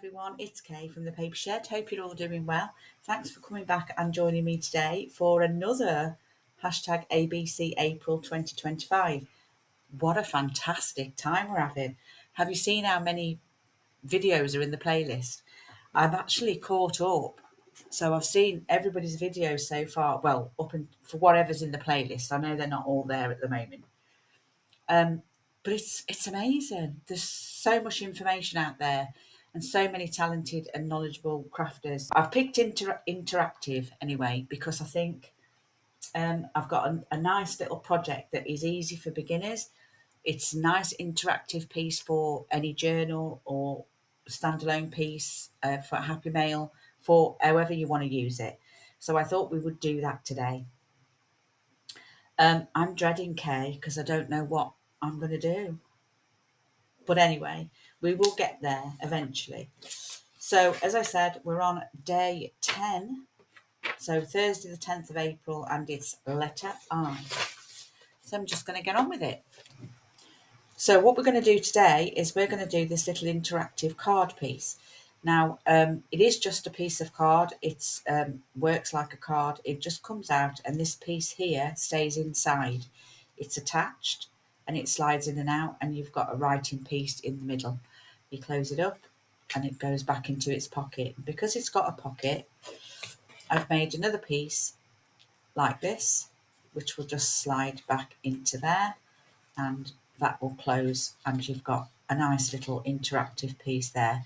everyone, it's Kay from the Paper Shed. Hope you're all doing well. Thanks for coming back and joining me today for another hashtag ABC April 2025. What a fantastic time we're having. Have you seen how many videos are in the playlist? I've actually caught up. So I've seen everybody's videos so far, well, up and for whatever's in the playlist. I know they're not all there at the moment. But it's amazing. There's so much information out there and so many talented and knowledgeable crafters. I've picked interactive anyway because I think I've got a nice little project that is easy for beginners. It's a nice interactive piece for any journal or standalone piece for a happy mail, for however you want to use it. So I thought we would do that today. I'm dreading Kay because I don't know what I'm going to do. But anyway, we will get there eventually. So as I said, we're on day 10. So Thursday the 10th of April, and it's letter I. So I'm just going to get on with it. So what we're going to do today is we're going to do this little interactive card piece. Now, it is just a piece of card. It's works like a card. It just comes out, and this piece here stays inside. It's attached, and it slides in and out, and you've got a writing piece in the middle. You close it up, and it goes back into its pocket. Because it's got a pocket, I've made another piece like this, which will just slide back into there, and that will close, and you've got a nice little interactive piece there.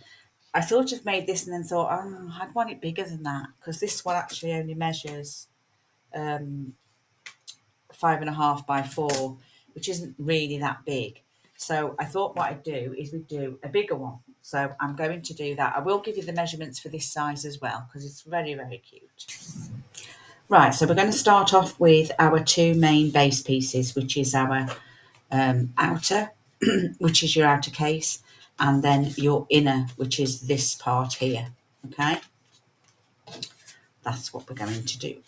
I sort of made this and then thought, oh, I'd want it bigger than that because this one actually only measures 5.5 by 4, which isn't really that big. So I thought what I'd do is we'd do a bigger one. So I'm going to do that. I will give you the measurements for this size as well because it's very, very cute. Right, so we're going to start off with our two main base pieces, which is our outer, which is your outer case, and then your inner, which is this part here. Okay, that's what we're going to do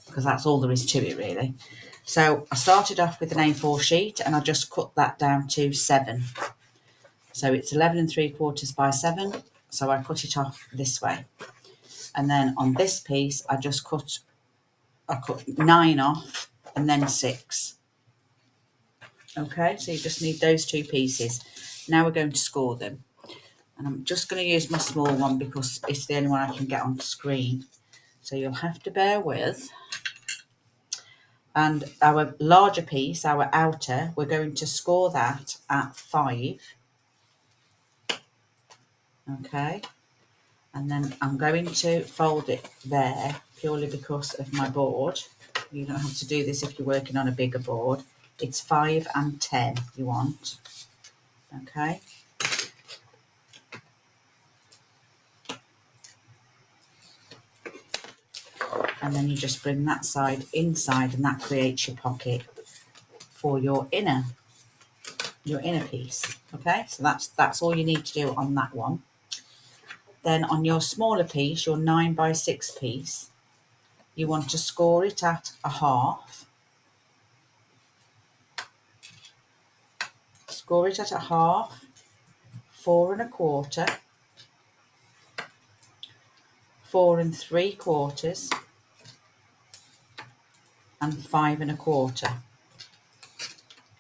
because that's all there is to it really. So I started off with an A4 sheet and I just cut that down to 7. So it's 11 3/4 by 7. So I cut it off this way, and then on this piece I cut 9 off and then 6. Okay, so you just need those two pieces. Now we're going to score them. And I'm just going to use my small one because it's the only one I can get on screen. So you'll have to bear with. And our larger piece, our outer, we're going to score that at 5. Okay. And then I'm going to fold it there purely because of my board. You don't have to do this if you're working on a bigger board. It's 5 and 10 you want. Okay. And then you just bring that side inside, and that creates your pocket for your inner piece. Okay, so that's all you need to do on that one. Then on your smaller piece, your 9 by 6 piece, you want to score it at 1/2. Score it at 1/2, 4 1/4, 4 3/4, and 5 1/4.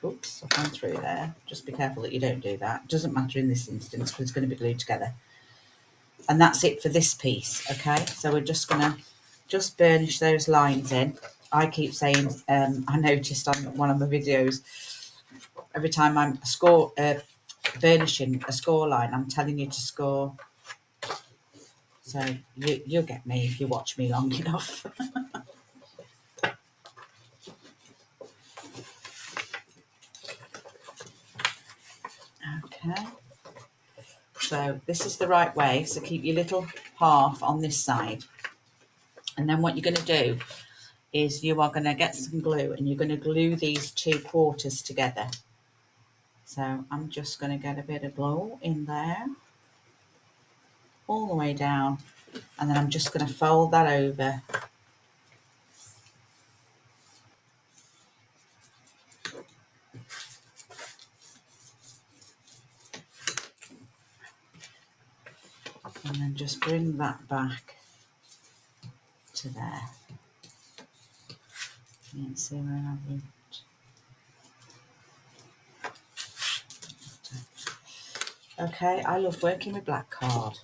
Oops, I've gone through there. Just be careful that you don't do that. It doesn't matter in this instance because it's going to be glued together. And that's it for this piece, okay? So we're just going to just burnish those lines in. I keep saying, I noticed on one of my videos, every time I'm burnishing a score line, I'm telling you to score. So you'll get me if you watch me long enough. Okay. So this is the right way. So keep your little half on this side. And then what you're going to do is you are going to get some glue and you're going to glue these 2 quarters together. So I'm just going to get a bit of glue in there, all the way down. And then I'm just going to fold that over. And then just bring that back to there. You can see where I've moved. Okay, I love working with black card.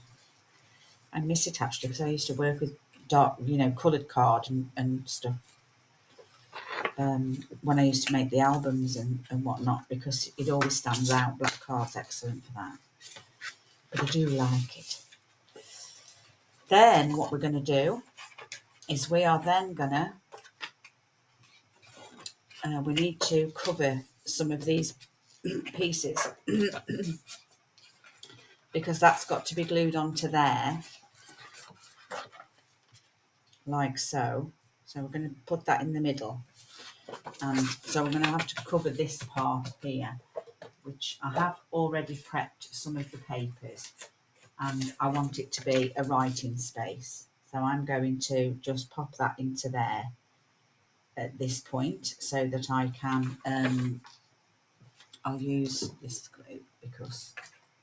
I miss it actually because I used to work with dark, coloured card and stuff. When I used to make the albums and whatnot, because it always stands out. Black card's excellent for that. But I do like it. Then what we're going to do is we are then going to, we need to cover some of these pieces because that's got to be glued onto there, like so. So we're going to put that in the middle. And so we're going to have to cover this part here, which I have already prepped some of the papers, and I want it to be a writing space. So I'm going to just pop that into there at this point so that I can, I'll use this glue because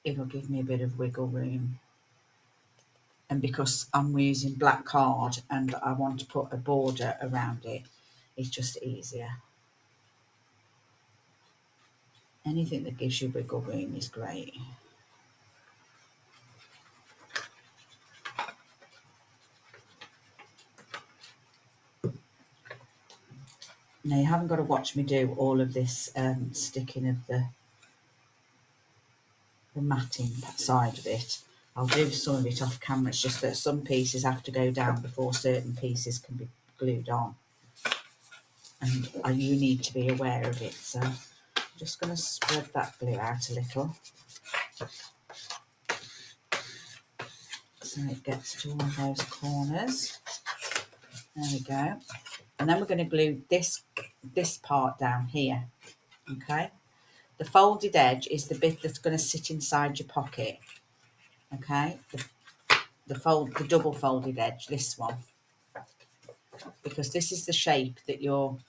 it'll give me a bit of wiggle room. And because I'm using black card and I want to put a border around it, it's just easier. Anything that gives you wiggle room is great. Now you haven't got to watch me do all of this sticking of the matting side of it. I'll do some of it off camera. It's just that some pieces have to go down before certain pieces can be glued on. And you need to be aware of it. So I'm just going to spread that glue out a little, so it gets to all those corners. There we go. And then we're going to glue this part down here. Okay. The folded edge is the bit that's going to sit inside your pocket. Okay. The double folded edge, this one, because this is the shape that you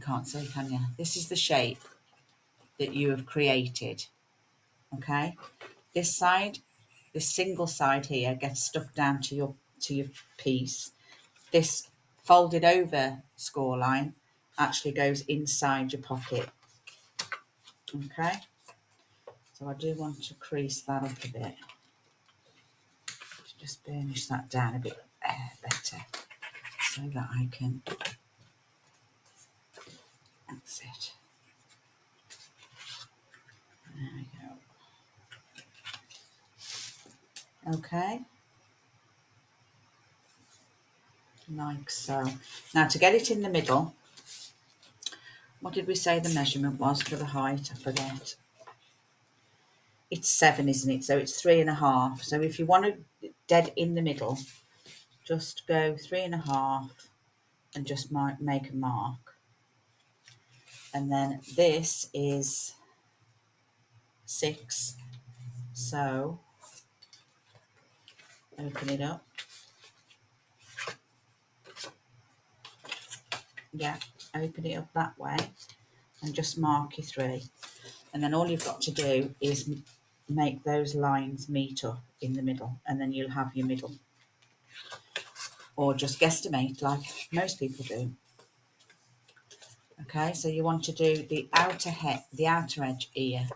can't see, can you? This is the shape that you have created. Okay. This side, this single side here gets stuck down to your piece. This folded over score line actually goes inside your pocket. Okay, so I do want to crease that up a bit, just burnish that down a bit better so that I can, that's it, there we go. Okay, like so. Now to get it in the middle, what did we say the measurement was for the height? I forget. It's 7, isn't it? So it's 3.5. So if you want to dead in the middle, just go 3.5 and just make a mark. And then this is 6. So open it up. Yeah, open it up that way and just mark your 3. And then all you've got to do is make those lines meet up in the middle, and then you'll have your middle. Or just guesstimate like most people do. Okay, so you want to do the outer edge here,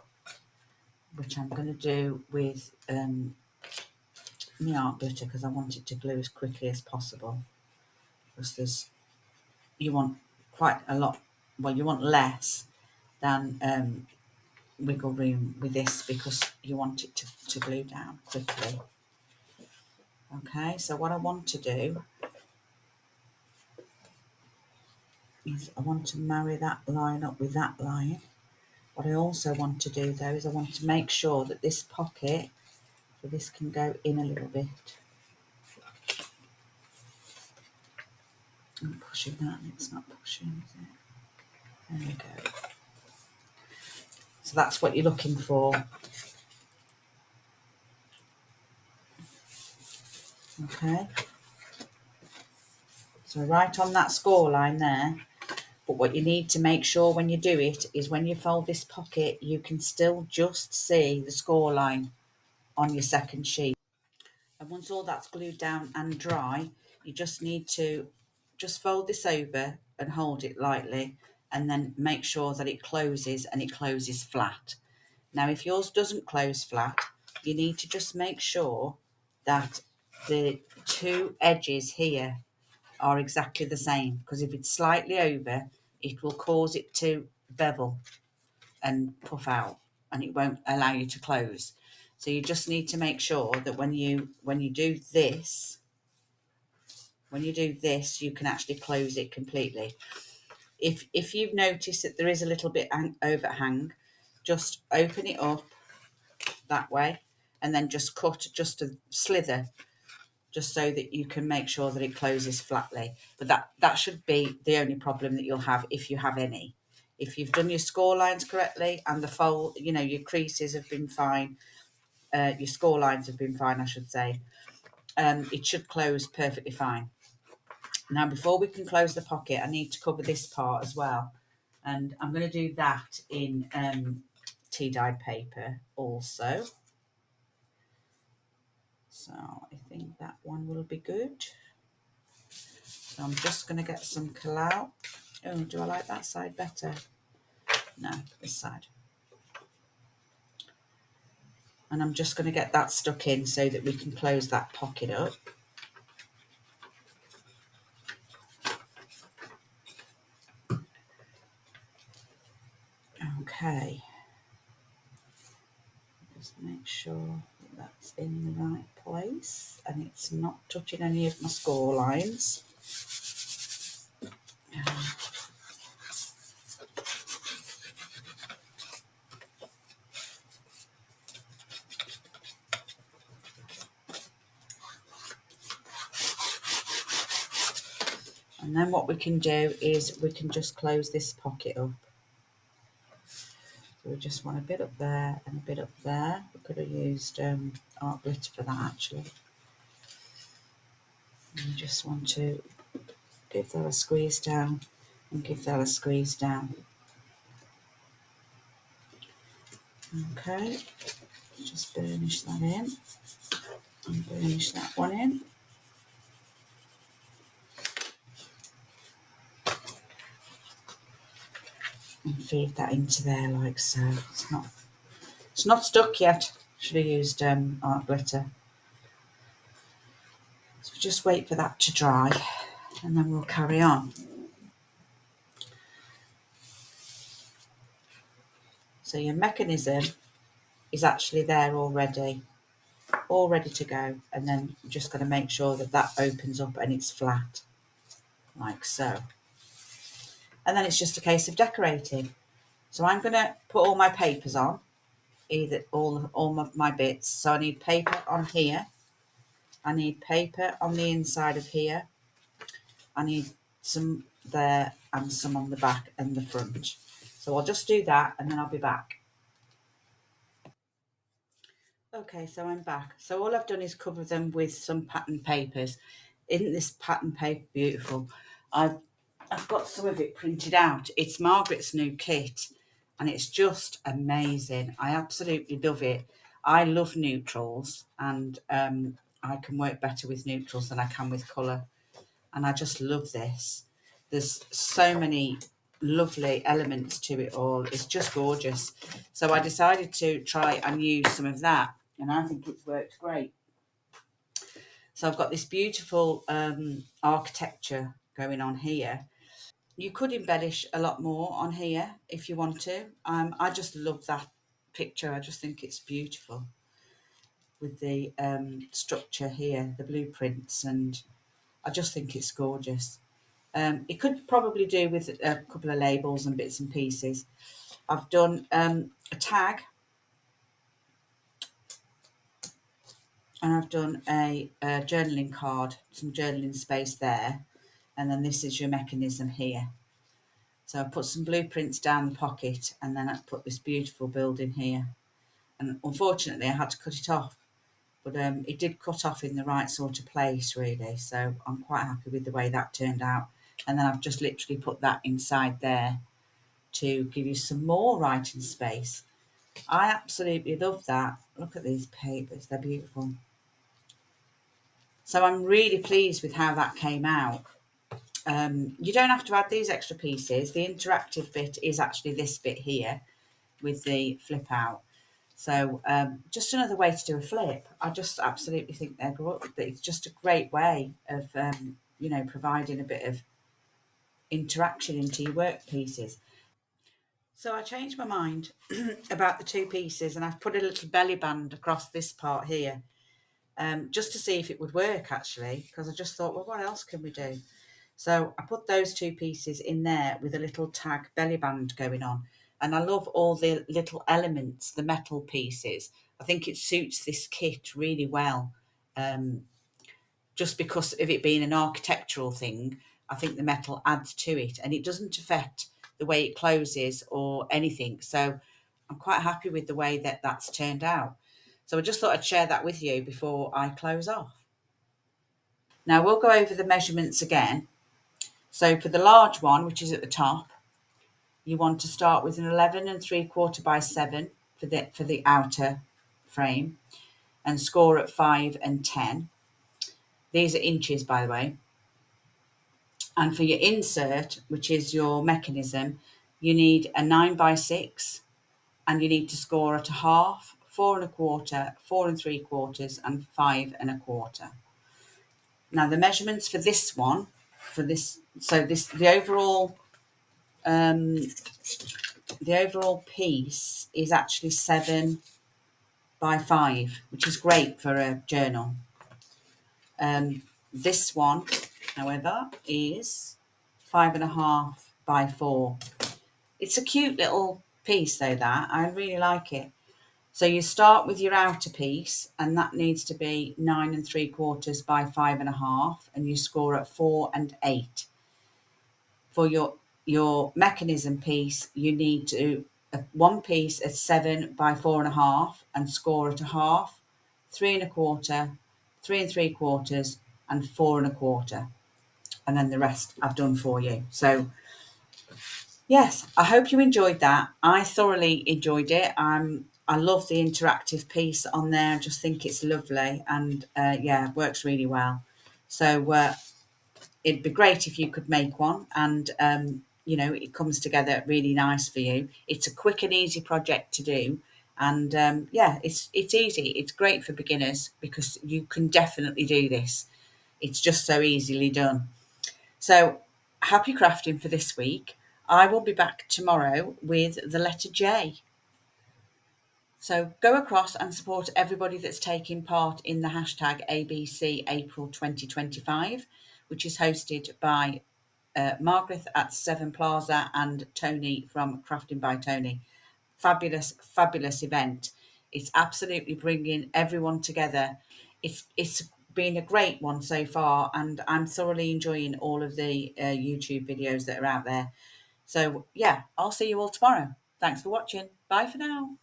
which I'm going to do with my art glitter because I want it to glue as quickly as possible. Because you want quite a lot, well, you want less than wiggle room with this because you want it to glue down quickly. Okay, so what I want to do is I want to marry that line up with that line. What I also want to do though is I want to make sure that this pocket, so this can go in a little bit. I'm pushing that and it's not pushing, is it? There we go. So that's what you're looking for. Okay. So right on that score line there. But what you need to make sure when you do it is when you fold this pocket, you can still just see the score line on your second sheet. And once all that's glued down and dry, you just need to just fold this over and hold it lightly, and then make sure that it closes and it closes flat. Now, if yours doesn't close flat, you need to just make sure that the two edges here are exactly the same, because if it's slightly over, it will cause it to bevel and puff out, and it won't allow you to close. So you just need to make sure that when you do this, you can actually close it completely. If you've noticed that there is a little bit overhang, just open it up that way, and then just cut just a slither, just so that you can make sure that it closes flatly. But that should be the only problem that you'll have, if you have any. If you've done your score lines correctly and the fold, your creases have been fine, your score lines have been fine, I should say, it should close perfectly fine. Now, before we can close the pocket, I need to cover this part as well. And I'm going to do that in tea-dyed paper also. So I think that one will be good. So I'm just going to get some collab. Oh, do I like that side better? No, this side. And I'm just going to get that stuck in so that we can close that pocket up. Okay. Just make sure that that's in the right place and it's not touching any of my score lines. And then what we can do is we can just close this pocket up. So we just want a bit up there and a bit up there. We could have used art glitter for that actually. And we just want to give that a squeeze down and give that a squeeze down. Okay, just burnish that in and burnish that one in. And feed that into there like so. It's not stuck yet. Should have used art glitter. So just wait for that to dry and then we'll carry on. So your mechanism is actually there already, all ready to go. And then you're just going to make sure that that opens up and it's flat like so. And then it's just a case of decorating. So I'm going to put all my papers on, either all of my bits. So I need paper on here. I need paper on the inside of here. I need some there and some on the back and the front. So I'll just do that and then I'll be back. Okay, so I'm back. So all I've done is cover them with some pattern papers. Isn't this pattern paper beautiful? I've got some of it printed out. It's Margerth's new kit and it's just amazing. I absolutely love it. I love neutrals and I can work better with neutrals than I can with colour. And I just love this. There's so many lovely elements to it all. It's just gorgeous. So I decided to try and use some of that and I think it's worked great. So I've got this beautiful architecture going on here. You could embellish a lot more on here if you want to. I just love that picture. I just think it's beautiful with the structure here, the blueprints, and I just think it's gorgeous. It could probably do with a couple of labels and bits and pieces. I've done a tag and I've done a journaling card, some journaling space there, and then this is your mechanism here. So I put some blueprints down the pocket and then I put this beautiful building here. And unfortunately I had to cut it off, but it did cut off in the right sort of place really. So I'm quite happy with the way that turned out. And then I've just literally put that inside there to give you some more writing space. I absolutely love that. Look at these papers, they're beautiful. So I'm really pleased with how that came out. You don't have to add these extra pieces. The interactive bit is actually this bit here with the flip out. So just another way to do a flip. I just absolutely think they're great. It's just a great way of, providing a bit of interaction into your work pieces. So I changed my mind about the two pieces, and I've put a little belly band across this part here, just to see if it would work actually, because I just thought, well, what else can we do? So I put those two pieces in there with a little tag belly band going on. And I love all the little elements, the metal pieces. I think it suits this kit really well. Just because of it being an architectural thing, I think the metal adds to it and it doesn't affect the way it closes or anything. So I'm quite happy with the way that that's turned out. So I just thought I'd share that with you before I close off. Now we'll go over the measurements again. So for the large one, which is at the top, you want to start with an 11 3/4 by 7 for the outer frame and score at 5 and 10. These are inches, by the way. And for your insert, which is your mechanism, you need a 9 by 6 and you need to score at a half, 4 1/4, 4 3/4, and 5 1/4. Now the measurements for this one, um, the overall piece is actually 7 by 5, which is great for a journal. This one, however, is 5 1/2 by 4. It's a cute little piece though, that. I really like it. So you start with your outer piece and that needs to be 9 3/4 by 5 1/2 and you score at 4 and 8. For your mechanism piece, you need to one piece at 7 by 4 1/2 and score at a half, 3 1/4, 3 3/4, and 4 1/4. And then the rest I've done for you. So yes, I hope you enjoyed that. I thoroughly enjoyed it. I love the interactive piece on there. I just think it's lovely and it works really well. So it'd be great if you could make one and it comes together really nice for you. It's a quick and easy project to do. And it's easy. It's great for beginners because you can definitely do this. It's just so easily done. So happy crafting for this week. I will be back tomorrow with the letter J. So go across and support everybody that's taking part in the hashtag ABC April 2025, which is hosted by Margerth at Seven Plaza and Toni from Crafting by Toni. Fabulous, fabulous event. It's absolutely bringing everyone together. It's been a great one so far, and I'm thoroughly enjoying all of the YouTube videos that are out there. So, yeah, I'll see you all tomorrow. Thanks for watching. Bye for now.